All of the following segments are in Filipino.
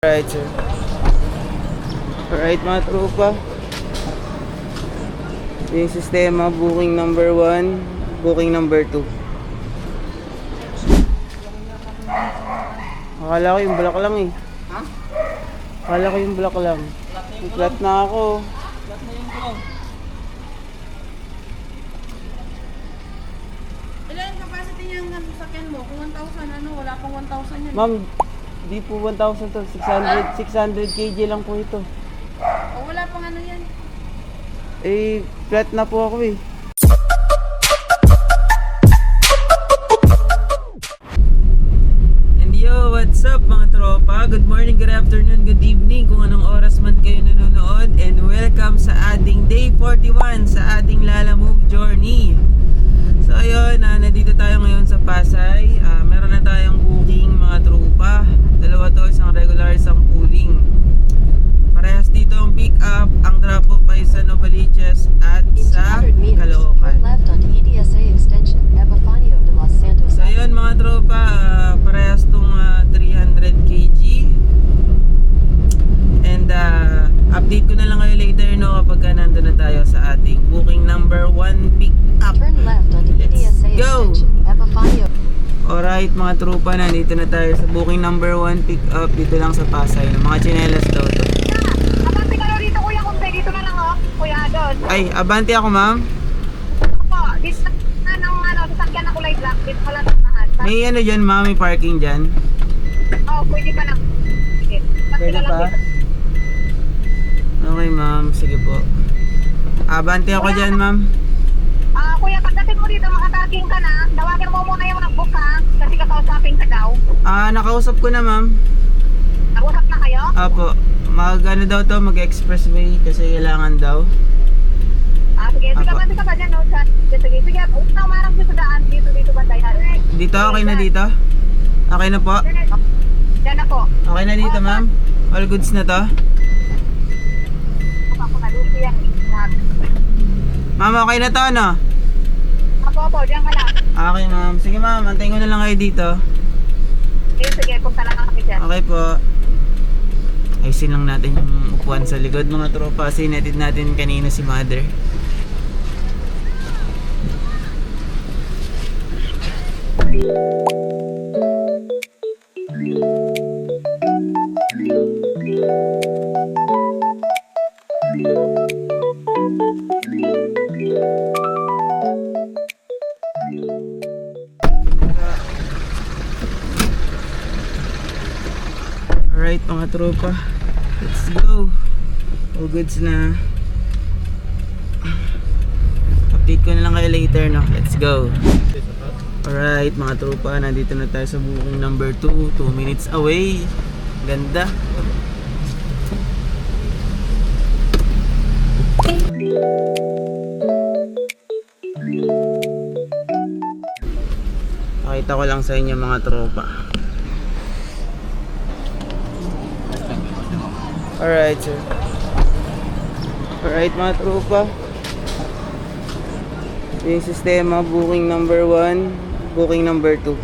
Alright, sir. Alright, mga tropa. Ito yung sistema, booking number 1, booking number 2. Akala ko yung black lang eh. Ha? Akala ko yung black lang. Flat na ako. Flat na yung gulong. Ilan ang capacity niyang sasakyan mo? Kung 1,000 ano, wala pang 1,000 yan. Ma'am, di po 1,000 to. 600 kg lang po ito. O wala pang ano yan. Eh, flat na po ako eh. And yo, what's up mga tropa? Good morning, good afternoon, good evening kung anong oras man kayo nanonood. And welcome sa ating day 41 sa ating Lala Move journey. So ayun, nandito tayo ngayon sa Pasay. Meron na tayong booking mga tropa. Dalawa to, isang regular, isang pooling. Parehas dito ang pick up, ang drop off ay sa Novaliches at sa Caloocan. Left onto EDSA extension, Epifanio de Los Santos. So ayun mga tropa, parehas tong 300 kg. And update ko na lang kayo later no kapag nandun na tayo sa ating booking number 1 pick up. Turn left onto EDSA go! extension, Epifanio. Alright mga tropa, nandito na tayo sa booking number 1 pick up dito lang sa Pasay. Mga tsinelas daw to. Abante ka dito kuya, kung dito na lang oh. Kuya, doon. Ay, abante ako ma'am. Opo, dito na ng sasakyan na kulay black. Dito pala sa lahat. May ano dyan ma'am, may parking dyan. Oh, pwede pa na. Sige. Pwede na lang pa? dito. Okay ma'am, sige po. Abante ako dyan ma'am. Kuya, pagdating mo dito, makatarking ka na. Dawagan mo muna yung nag-book ha. Kasi kakausapin ka daw. Nakausap ko na ma'am. Nag-usap na kayo? Apo, ano daw to, mag-expressway kasi kailangan daw. Sige. Sige, Apo. abante ka ba dyan? No? Sige. Huwag na umarang sa daan. Dito ba tayo? Dito, okay na dito? Okay na po? Diyan na po. Okay na dito ma'am? All goods na to? Ako na dito yan. Ma'am, okay na to ano? Opo, diyan ka lang. Okay ma'am, sige ma'am, antayin ko na lang kayo dito. Sige, punta lang kami dyan. Okay po. Ayusin lang natin yung upuan sa likod mga tropa kasi netid natin kanina si mother. Alright mga tropa, let's go. All goods na. Update ko na lang kayo later no. Let's go. Alright mga tropa, nandito na tayo sa booking number 2. 2 minutes away. Ganda. Pakita ko lang sa inyo mga tropa. Alright sir. Alright mga tropa. Ito yung sistema, booking number 1, booking number 2.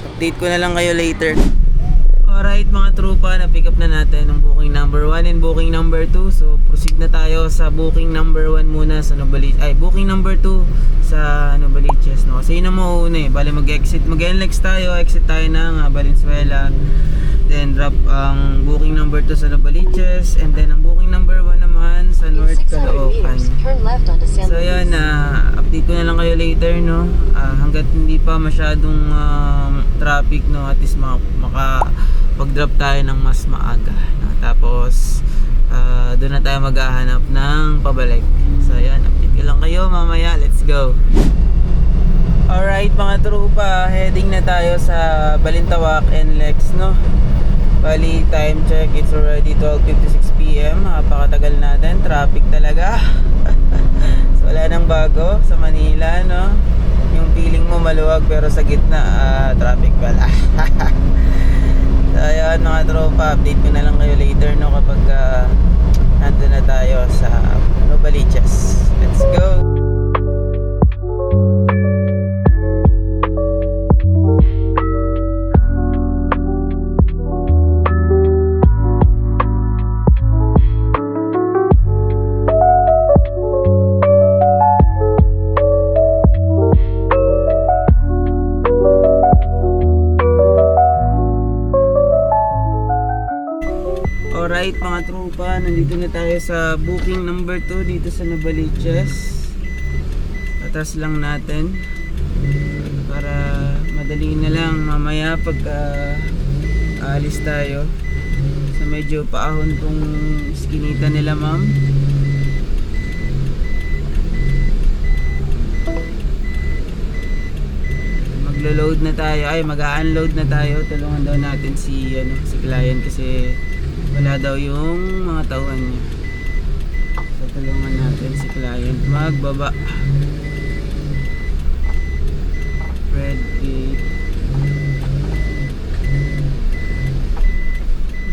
Update ko na lang kayo later. Alright mga tropa, na-pick up na natin ang booking number 1 and booking number 2. So proceed na tayo sa booking number 1 muna sa Novaliches. Ay, booking number 2 sa Novaliches no. Kasi yun ang mauuna eh. Bale mag-exit, mag-NLEX tayo, exit tayo ng Valenzuela. Then drop ang booking number 2 sa Novaliches and then ang booking number 1 naman sa In North 600 Caloocan. meters, turn left onto San So Luis. yan, update ko na lang kayo later no. Hanggat hindi pa masyadong traffic no, at least makapag-drop tayo ng mas maaga no? Tapos doon na tayo maghahanap ng pabalik. So yan, update ko lang kayo mamaya. Let's go. Alright mga tropa, heading na tayo sa Balintawak NLEX no. Bali time check, it's already 12:56 PM. Napakatagal natin, traffic talaga. So wala nang bago sa Manila no. Yung feeling mo maluwag pero sa gitna traffic pala. So ayun mga tropa, update ko na lang kayo later no kapag nandun na tayo sa Novaliches. Let's go. Alright mga tropa, nandito na tayo sa booking number 2 dito sa Novaliches. Atras lang natin para madali na lang mamaya pagka aalis tayo. So medyo paahon tong iskinita nila ma'am. Maglo-load na tayo, ay mag-unload na tayo. Tulungan daw natin si client kasi wala daw yung mga tauhan niya. So tulungan natin si client magbaba. Red gate.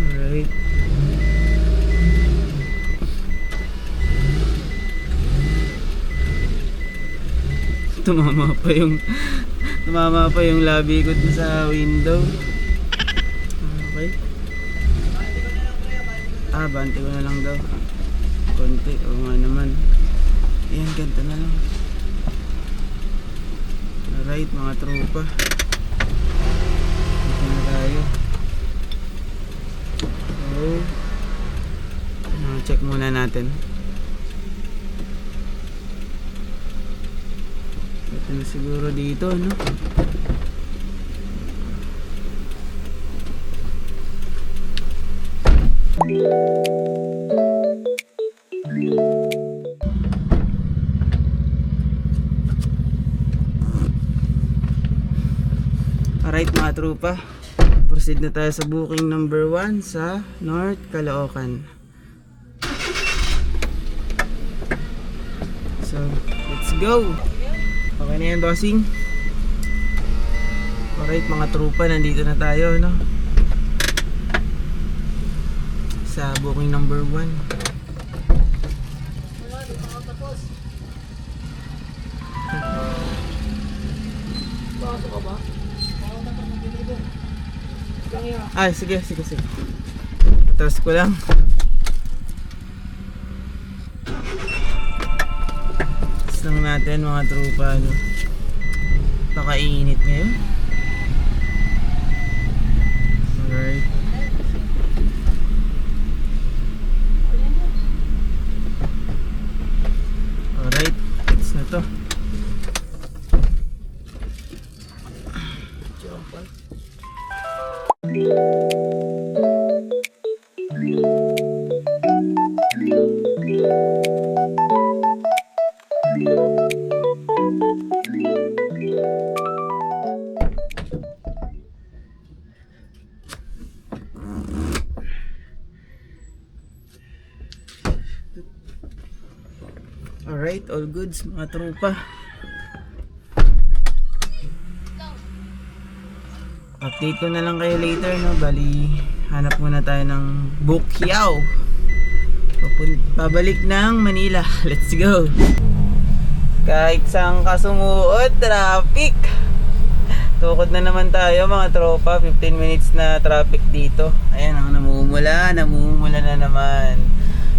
Alright. Tumama pa yung labi ko dun sa window. Okay. Bante ko na lang daw. Konti, oo nga naman. Ayan, ganito na lang. Alright mga tropa, dito na tayo. So check muna natin. Ito na siguro dito, no? Alright mga tropa, proceed na tayo sa booking number 1 sa North Caloocan. So, let's go! Okay na yan, bossing? Alright mga tropa, nandito na tayo, no? Sa booking number 1. Ay, sige. Tapos ko lang. Tapos lang natin mga tropa, no? Pakainit ngayon. Alright. Alright, tapos na to. Alright, all goods mga tropa. Update ko na lang kayo later, no? Bali, hanap muna tayo ng Bukyaw. Pabalik ng Manila. Let's go! Kahit saan ka sumuot, traffic! Tukod na naman tayo mga tropa. 15 minutes na traffic dito. Ayan, namumula na naman.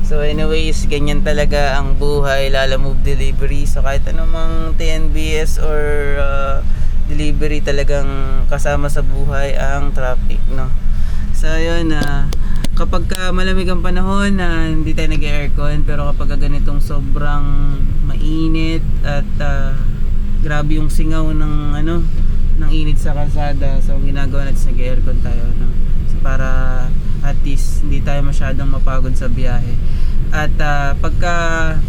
So anyways, ganyan talaga ang buhay, Lalamove delivery. So kahit anumang TNBS or delivery, talagang kasama sa buhay ang traffic, no? So yun, kapag malamig ang panahon na hindi tayo nag-aircon, pero kapag ganitong sobrang mainit at grabe yung singaw ng ng init sa kalsada, so ginagawa natin nag-aircon tayo, no? So para at least hindi tayo masyadong mapagod sa biyahe. At pagka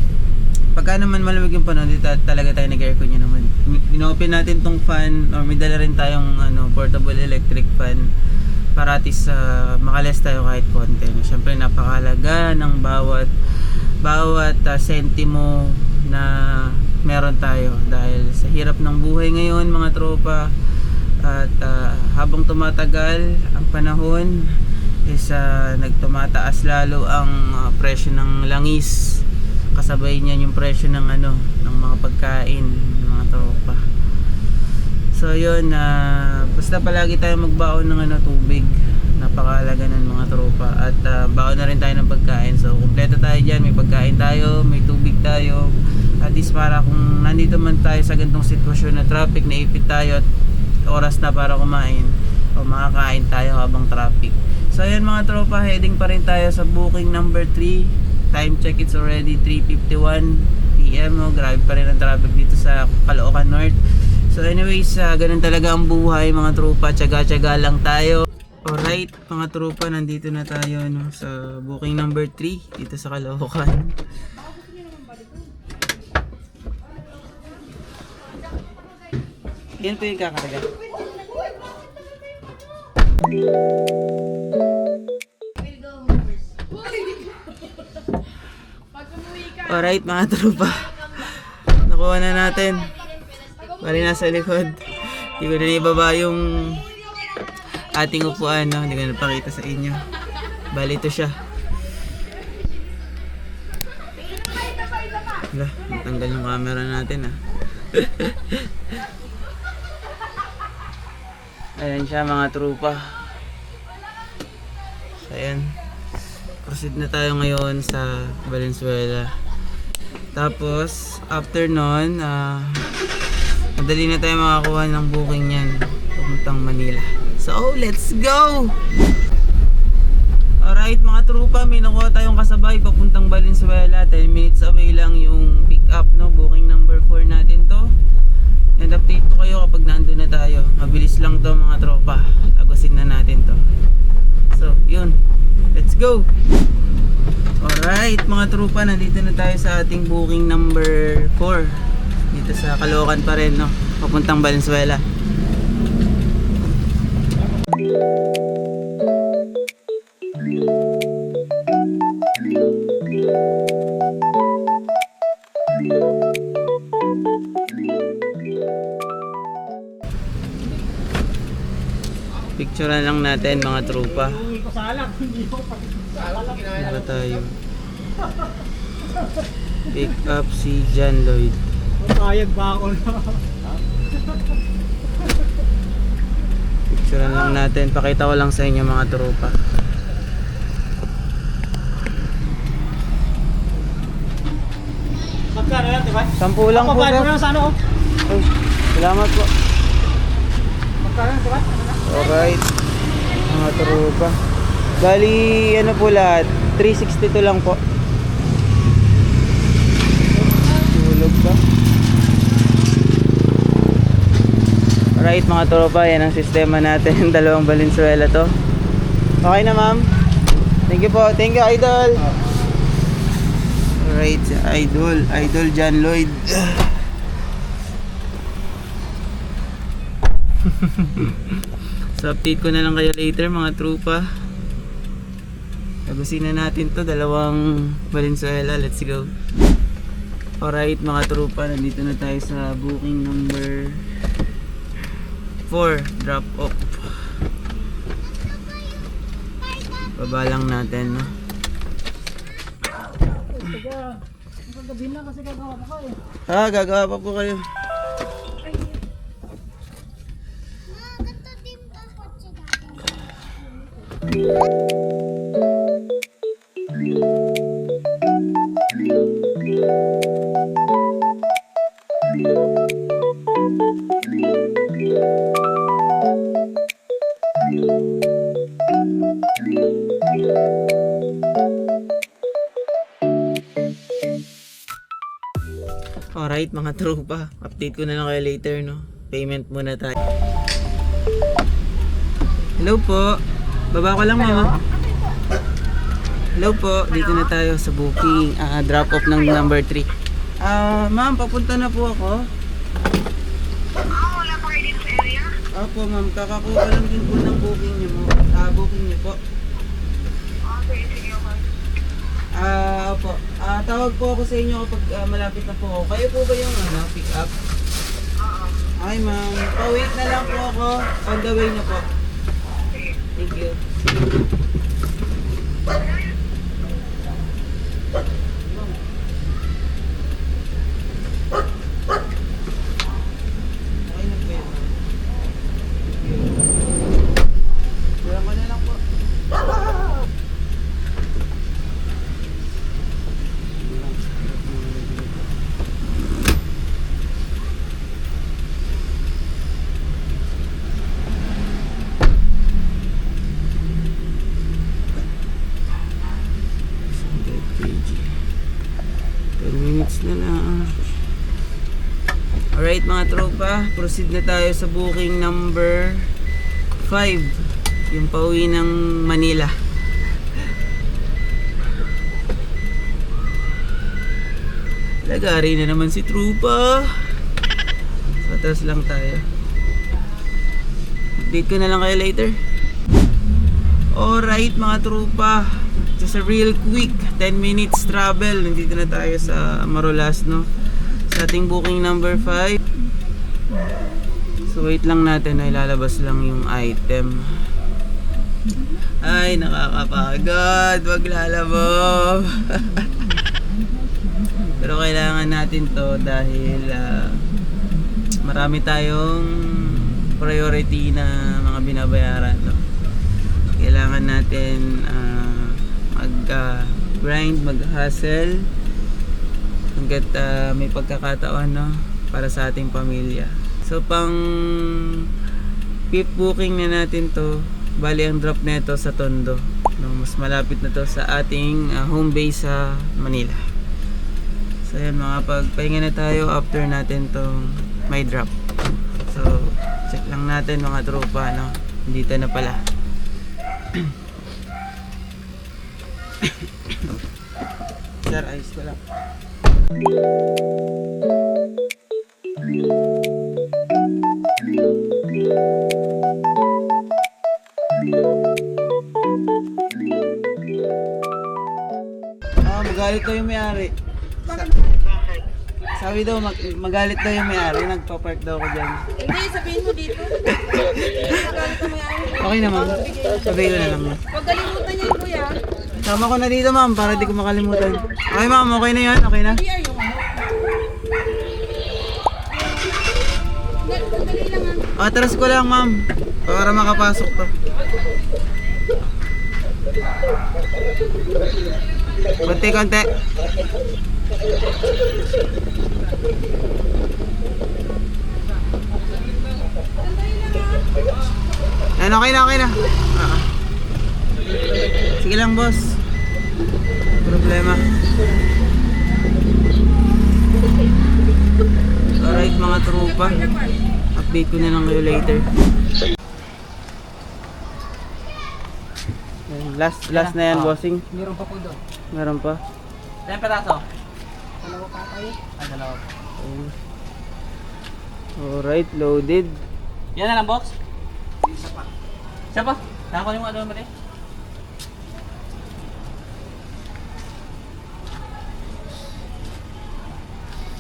naman malamig yung panahon, dito talaga tayo nag-aircon yun naman. Inopen natin tong fan, or may dala rin tayong portable electric fan para at least makalas tayo kahit konti. Siyempre napakahalaga ng bawat sentimo na meron tayo, dahil sa hirap ng buhay ngayon mga tropa. At habang tumatagal ang panahon is nagtumataas lalo ang presyo ng langis, kasabay niyan yung presyo ng ng mga pagkain mga tropa. So yun, basta palagi tayo magbaon ng tubig, napakahalaga ng mga tropa. At baon na rin tayo ng pagkain, so kumpleto tayo dyan, may pagkain tayo, may tubig tayo, at least para kung nandito man tayo sa ganitong sitwasyon na traffic, naipit tayo at oras na para kumain o makakain tayo habang traffic, So ayan mga tropa, heading pa rin tayo sa booking number 3. Time check, it's already 3:51 PM. Oh, grabe pa rin ang traffic dito sa Caloocan North. So anyways, ganun talaga ang buhay mga tropa, tsaga-tsaga lang tayo. Alright mga tropa, nandito na tayo no, sa booking number 3 dito sa Caloocan. Yan po yung kakarga. Alright mga tropa, nakuha na natin. Bali nasa likod. Hindi ko na ibaba yung ating upuan, no? Hindi ko na napakita sa inyo. Bali ito siya. Wala, natanggal yung camera natin Ayan siya mga tropa. So ayan, proceed na tayo ngayon sa Valenzuela. Tapos after nun, madali na tayo makakuha ng booking yan papuntang Manila. So let's go! Alright mga tropa, may nakuha tayong kasabay papuntang Valenzuela. 10 minutes away lang yung pick up, no? Booking number 4 natin to. And update ko kayo kapag nandun na tayo. Mabilis lang to mga tropa, tagusin na natin to. So yun, let's go! Alright mga tropa, nandito na tayo sa ating booking number 4 dito sa Caloocan pa rin, no? Papuntang Valenzuela. Picturean lang natin mga tropa. Ano tayo? Pick up si John Lloyd. Kayag ba ako na? Picturean lang natin. Pakita ko lang sa inyo mga tropa. Magkano yan, diba? 10 lang po. Pabayad mo Sir. na sa ano? Ay, salamat po. Magkano yan, diba? Alright. Mga tropa. Bali, ano po lahat? 362 lang po. Tulog ba? Alright mga tropa, yan ang sistema natin. Dalawang Valenzuela to. Okay na ma'am? Thank you po. Thank you idol. Alright, Idol John Lloyd. So update ko na lang kayo later mga tropa. Tagusin na natin to, dalawang Valenzuela. Let's go. Alright mga tropa, nandito na tayo sa booking number 4, drop off. Baba lang natin, no? Gabi na kasi gagawa pa kayo. Gagawa pa po kayo. Alright mga tropa, update ko na lang kayo later, no? Payment muna tayo. Hello po. Baba ko lang mama. Hello po, dito na tayo sa booking, drop off ng number 3. Ma'am, papunta na po ako. Wala pa kayo dito sa area? Opo ma'am, kakakuha lang din po ng booking niyo mo. Booking niyo po. Okay, sige, okay. Opo. Tawag po ako sa inyo kapag malapit na po ako. Kayo po ba yung pick up? Oo. Ay ma'am, pa-wait na lang po ako. On the way na po. Thank you. Okay na po yun. Kulang ko na lang po. proceed na tayo sa booking number 5. Yung pauwi ng Manila. Lagari na naman si Trupa. So, atras lang tayo. Update ko na lang kayo later. Alright mga trupa. Just a real quick 10 minutes travel. Nandito na tayo sa Marolas, no? Sa ating booking number 5. So wait lang natin, ay lalabas lang yung item. Ay, nakakapagod. Wag lalabog. Pero kailangan natin to dahil marami tayong priority na mga binabayaran, no? Kailangan natin mag-grind, mag-hustle hanggat may pagkakataon, no? Para sa ating pamilya. So pang fifth booking na natin to. Bali ang drop nito sa Tondo, no? Mas malapit na to sa ating home base sa Manila. So yan, mga pagpahinga na tayo after natin tong may drop. So check lang natin mga tropa, no? Dito na pala. Sir, ayos ko lang. Magalit daw yung may-ari. Sabi daw magalit daw yung may-ari, nagpa-park daw ako dyan. Hindi, sabihin mo dito. Magalit ka may ari. Okay naman, sabihin na lang. Huwag kalimutan niya kuya. Sama ko na dito ma'am, para di ko makalimutan. Okay ma'am, okay na yun? Okay na? Hindi ayaw mo. Sandali lang ah. Atras ko lang ma'am, para makapasok to. Konti-konti. Ano, okay na, okay na. Sige lang boss. Problema. Alright mga tropa, update ko na lang kayo later. Last na yan, bossing. Meron pa po doon. Meron pa. Ilan peraso? Dalawa pa tayo. Dalawa. Alright, loaded. Yan na lang box? Isa pa. Isa pa? Nakakuha yung ano mo rin?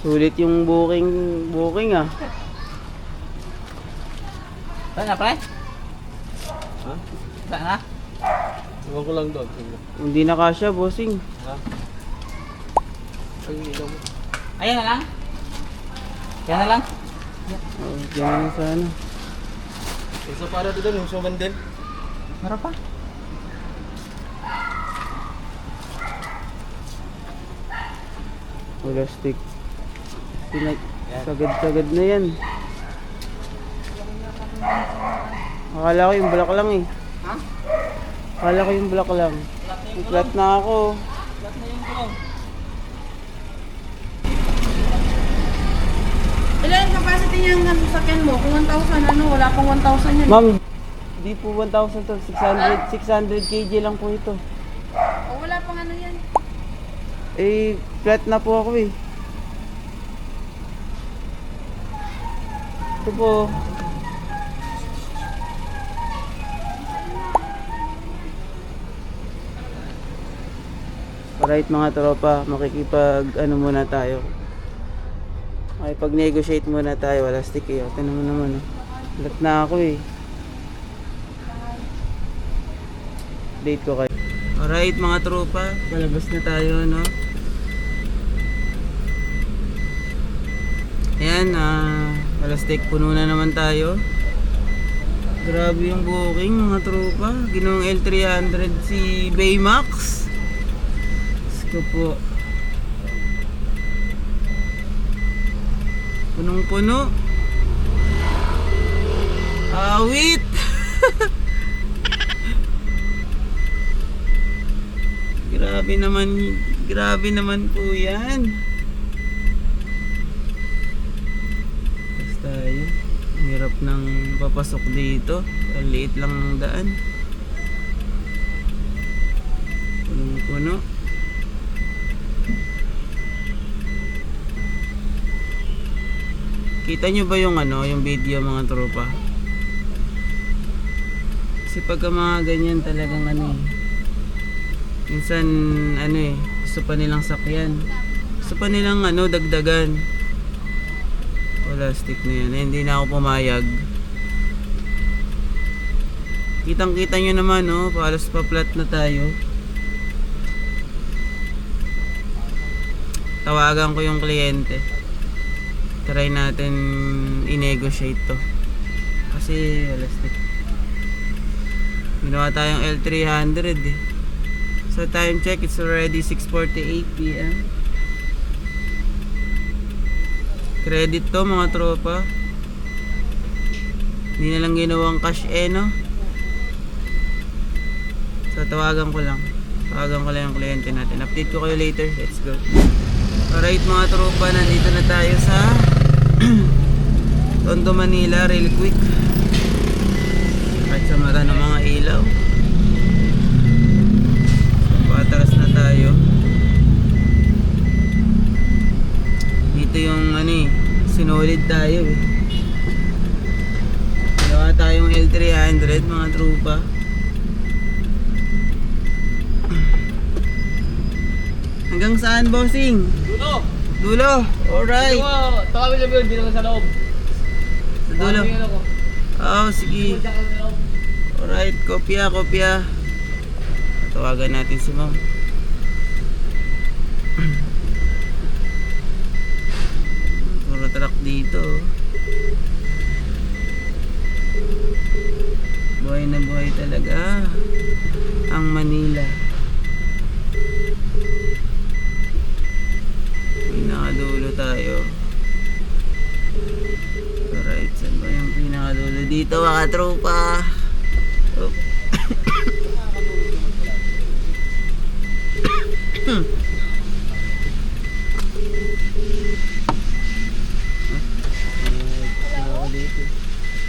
Sulit yung booking ah. Saan na pre? Ha? Saan na? Iwan ko lang doon. Hindi na kasya, bossing. Ha? Ang ilaw mo. Ayan na lang? Yan na lang? Oh, diyan na sana. Isa para doon yung sumandel. Meron pa? Wala stick. Sagad-sagad na yan. Akala ko yung black lang eh. Ha? Akala ko yung black lang. Flat na ako. Flat na yung gulong. Ilan ang capacity niyang sakyan mo? Kung 1,000 ano, wala pang 1,000 yan. Ma'am, di po 1,000 to. 600 kg lang po ito. O wala pang ano yan. Eh, flat na po ako eh. Ito po. Alright mga tropa, makikipag ano muna tayo. Makipag-negotiate muna tayo, wala stick eh. Tingnan mo naman oh. Flat na ako eh. Date ko kayo. Alright mga tropa, palabas na tayo, no? Ayan, wala stick, puno na naman tayo. Grabe yung booking mga tropa. Ginawang L300 si Baymax. Ko po. Punong-puno. Awit. Grabe naman po 'yan. Basta tayo. ng papasok dito. Ang liit lang ng daan. Punong-puno. Kita nyo ba yung yung video mga tropa? Kasi pagka mga ganyan talagang minsan gusto pa nilang sakyan. Gusto pa nilang dagdagan. Wala, stick na yan. Hindi na ako pumayag. Kitang kita nyo naman palos pa flat na tayo. Tawagan ko yung kliyente. Try natin i-negotiate to. Kasi wala, stick. Ginawa tayong L300 eh. So time check, it's already 6:48 PM. Credit to mga tropa. Hindi na lang ginawang cash no. So tawagan ko lang yung kliyente natin. Update ko kayo later. Let's go. Alright mga tropa, nandito na tayo sa Tondo, Manila, real quick. Kahit sa mata ng mga ilaw. Patras na tayo. Dito yung sinulid tayo eh. Ginawa tayong L300 mga tropa. Hanggang saan, bossing? Dulo! Dulo? Alright. Takawin lang yun, dito sa loob. Sa dulo? Oo, sige. Diyan ka sa loob. Alright, kopya. Tawagan natin si ma'am. Puro truck dito. Buhay na buhay talaga ang Manila. Pinakadulo tayo. Alright, saan ba yung pinakadulo dito mga tropa? Oh.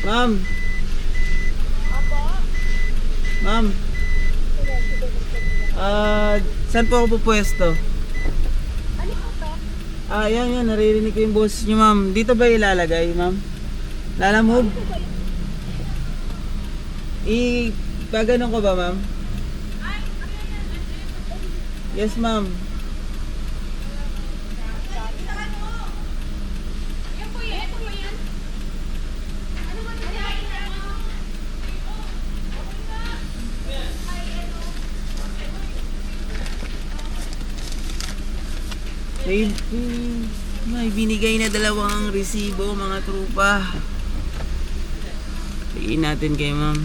Ma'am. Ma'am. Saan po ako pupwesto? Yan, naririnig ko yung boses niyo, ma'am. Dito ba ilalagay, ma'am? Lalamove? Pagano ko ba, ma'am? Yes, ma'am. May binigay na dalawang resibo mga trupa. Tingin natin kay ma'am.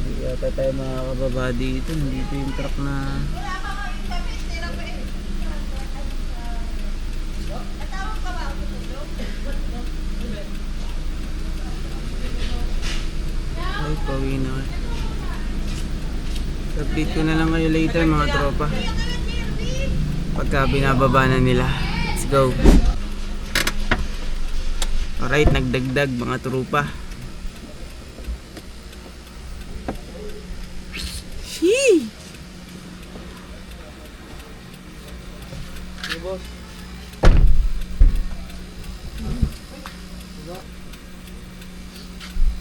Hindi yata tayo makakababa dito. Nandito yung truck na ay pauwi na. Update ko na lang kayo later mga tropa pagka binababa na nila. Let's go. Alright, nagdagdag mga trupa. Shee! Hey, boss.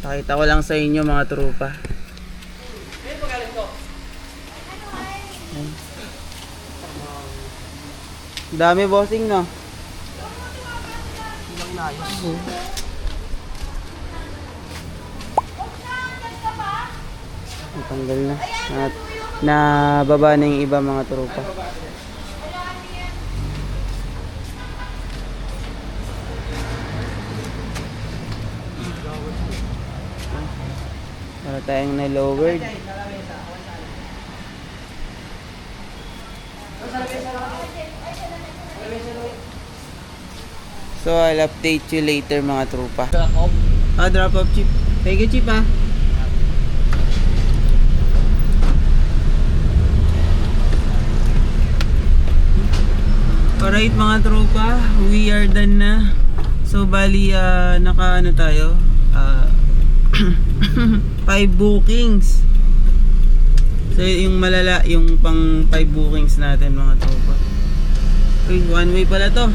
Pakita ko lang sa inyo mga trupa. Dami bossing no. Natanggal na. At nababa na yung iba mga trupa. Para tayong na-lowered. So I'll update you later mga trupa. Drop off chip. Thank you chip ah. Alright mga trupa, we are done na So bali naka ano tayo 5 bookings. So yung malala, yung pang 5 bookings natin mga tropa. Uy, one way pala to.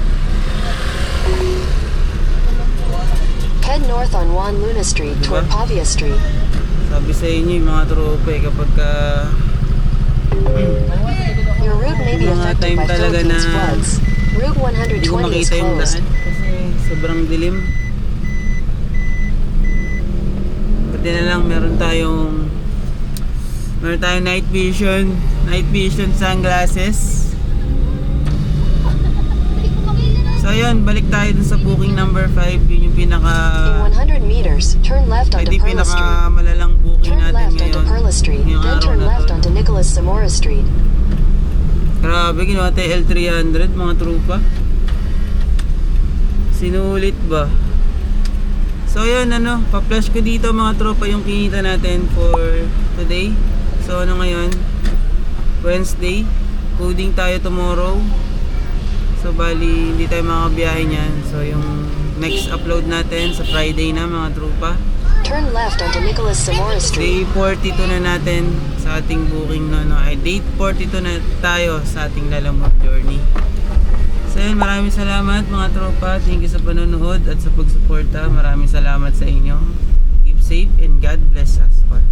Head north on Juan Luna Street toward Pavia Street. Sabi sa inyo yung mga tropa kapag Your route may be Mga affected time by talaga Philippines na floods. Route hindi ko 120 is makita yung closed. daan kasi sobrang dilim. Pati na lang meron tayong night vision sunglasses. So ayun, balik tayo dun sa booking number 5. Yun yung pinaka In 100 meters, turn left onto hindi Perla pinaka Street. malalang booking Turn natin left onto ngayon. Perla Street, Ngayong then araw turn na left to. onto Nicolas Zamora Street. Grabe, ginawa tayo L300 mga trupa. Sinulit ba? So yun, pa-flash ko dito mga tropa yung kinita natin for today. So ano ngayon? Wednesday. Coding tayo tomorrow. So bali, hindi tayo makabiyahe niyan. So yung next upload natin sa Friday na mga tropa. Turn left onto Nicolas Zamora Street. Day 42 na natin sa ating booking ay date 42 na tayo sa ating Lalamove journey. So yun, maraming salamat mga tropa. Thank you sa panonood at sa pagsuporta. Maraming salamat sa inyo. Keep safe and God bless us all.